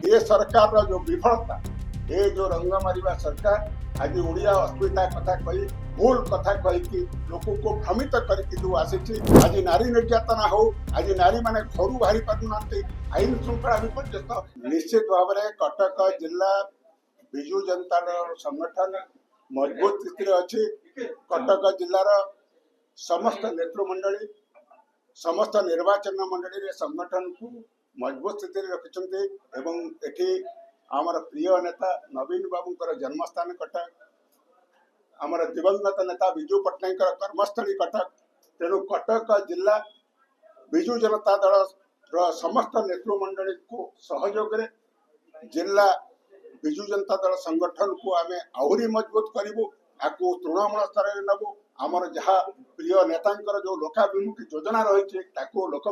ये सरकार रो जो विफलता ये जो रंग मारिबा सरकार आज ओडिया अस्मिता कथा कही भूल कथा कही कि लोक को भ्रमित करके जो आसी आज नारी निर्यातना हो आज नारी माने घर बाहरी पारुना आईन श्रृंखला विपर्यस्त निश्चित भाव में कटक जिला विजु जनता दल संगठन मजबूत स्थिति अच्छी कटक जिलार समस्त नेतृमंडली समस्त निर्वाचन मंडली संगठन को मजबूत स्थिति रखिंट एवं एठी आमर प्रिय नेता नवीन बाबूंकर जन्मस्थान कटक आमर दिवंगत नेता विजु पट्टनायक कर्मस्थली कटक तेणु कटक जिला विजु जनता दल समस्त नेतृमंडली को सहयोग जिला विजु जनता दल संगठन को आम आहरी मजबूत करूँ आपको तृणमूल स्तर में नबू आमर जहाँ प्रिय नेता जो लोकाभिमुखी योजना रही लोक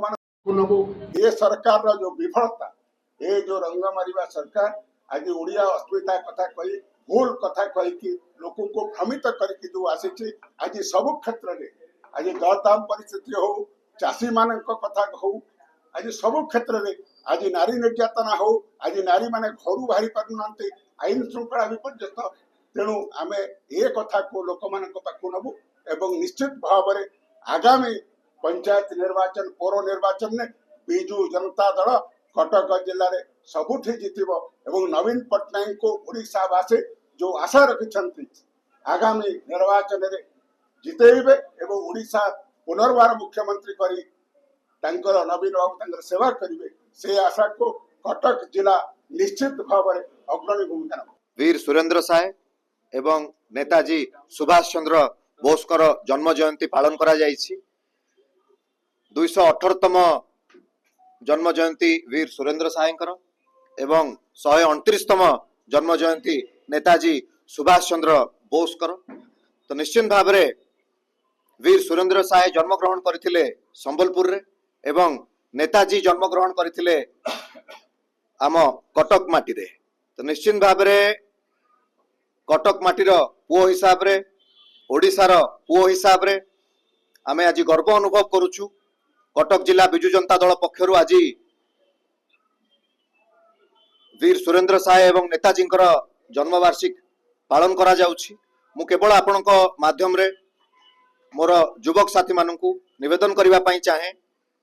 नबू ये सरकार जो विफलता ये जो रंग मारिबा सरकार आज ओडिया अस्मिता कथा कही भूल कथा कही कि लोक को भ्रमित करके जो आसी आज सब क्षेत्र में आज दरदाम परिस्थिति हो चाषी मान कथा हो आज सब क्षेत्र में आज नारी निर्यातना हो आज नारी माने घर बाहरी पारुना आईन श्रृंखला विपर्यस्त तेणु आम ए कथा को लोक पाखु नबू एवं निश्चित भाव में आगामी पंचायत निर्वाचन पौर निर्वाचन में विजु जनता दल कटक जिले में सबुठी जितब एवं नवीन पट्टनायक को ओडिशावासी जो आशा रखिंट आगामी निर्वाचन में जितेबे एवं ओडिशा पुनर्वार मुख्यमंत्री करी नवीन बाबू सेवा करेंगे से आशा को कटक जिला निश्चित भाव में अग्रणी भूमिका वीर सुरेंद्र साय एवं नेताजी सुभाष चंद्र बोसकर जन्म जयंती पालन करा जायछि 218तम जन्म जयंती वीर सुरेंद्र सायंकर एवं 129तम जन्म जयंती नेताजी सुभाष चंद्र बोसकर तो निश्चित भाव में वीर सुरेंद्र साय जन्म ग्रहण करथिले संबलपुर रे एवं नेताजी जन्म ग्रहण करथिले आम कटक माटी रे तो निश्चित भाव में कटक माटीर पुओ हिसाब रे ओडिशार पुओ हिसाब रे आमे आज गर्व अनुभव करुचु कटक जिला विजु जनता दल पक्षरु आज वीर सुरेंद्र साय एवं नेताजी जन्मवार्षिक पालन करा जाउछि मु केवल आपणक माध्यम रे मोर युवक साथी मानकु निवेदन करबा पई चाहे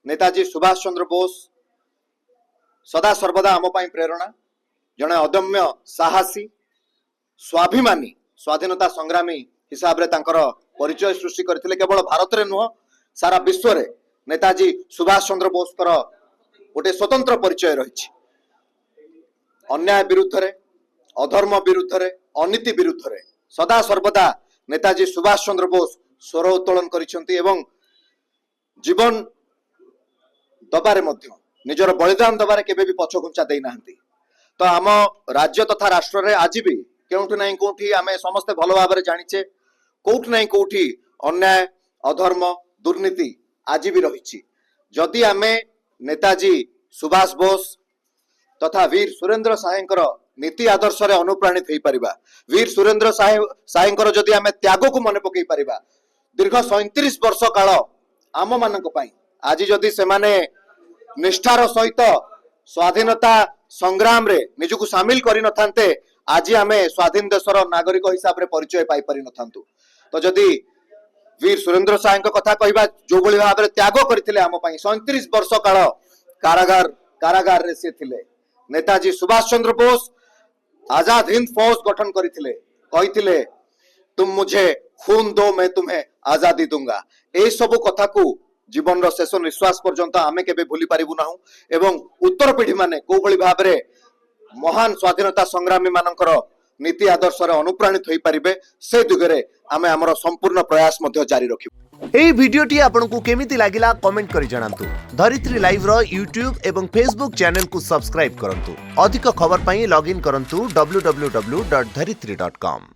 नेताजी सुभाष चंद्र बोस सदा सर्वदा आम पई प्रेरणा जने अदम्य साहसी स्वाभिमानी स्वाधीनता संग्रामी हिसाब रे तांकर परिचय सृष्टि करथिले केवल भारत रे नुह सारा विश्व रे नेताजी सुभाष चंद्र बोसकर गोटे स्वतंत्र परिचय रही अन्याय विरुद्ध रे अधर्म विरुद्ध रे अनीति विरुद्ध रे सदा सर्वदा नेताजी सुभाष चंद्र बोस स्वर उत्तोलन करिसेंती एवं जीवन दबारे मध्य निजर बलिदान दबारे केबे भी पछघुंचा देई नाहंती तो आम राज्य तथा राष्ट्र रे आज भी केउठी नाही कोठी आमे समस्त भलो भाबरे जानिचे कोठी नाही कोठी अन्याय अधर्म दुर्नीति आज भी रही जदि आमे नेताजी सुभाष बोस तथा वीर सुरेंद्र सायंकर नीति आदर्श रे अनुप्राणित हो पारिबा वीर सुरेंद्र सायंकर जदि आमे त्याग को मन पकई पारिबा दीर्घ 37 वर्ष काल आम मानक पई आज जदि से माने निष्ठार सहित स्वाधीनता संग्राम रे निजको शामिल करि नथांते आज आमे स्वाधीन देशर नागरिक हिसाब रे परिचय पाई पारि नथांतु तो जदि वीर सुरेंद्र साय कथा कहबा जो भली भाव में त्याग करथिले आम पई 37 वर्ष काल कारागार रे से थिले नेताजी सुभाष चंद्र बोस आजाद हिंद फौज गठन करथिले कहिथिले तुम मुझे खून दो मैं तुम्हें आजादी दूंगा ए सब कथा को जीवन रो शेष निश्वास पर्यंत आमे केबे भूली पारिबु नाहु एवं उत्तर पीढ़ी माने को भली भाव में महान स्वाधीनता संग्रामी मानकर नीति आदर्श रे अनुप्राणित होई परिबे से दिगरे आमे हमर संपूर्ण प्रयास मध्य जारी रखिबु। एई वीडियोटी आपनकु केमिति लागिला कमेंट करि जणांतु। धरित्री लाइव रो यूट्यूब एवं फेसबुक चैनल को सब्सक्राइब करंतु। अधिक खबर पई लॉगिन करंतु www.dharitri.com।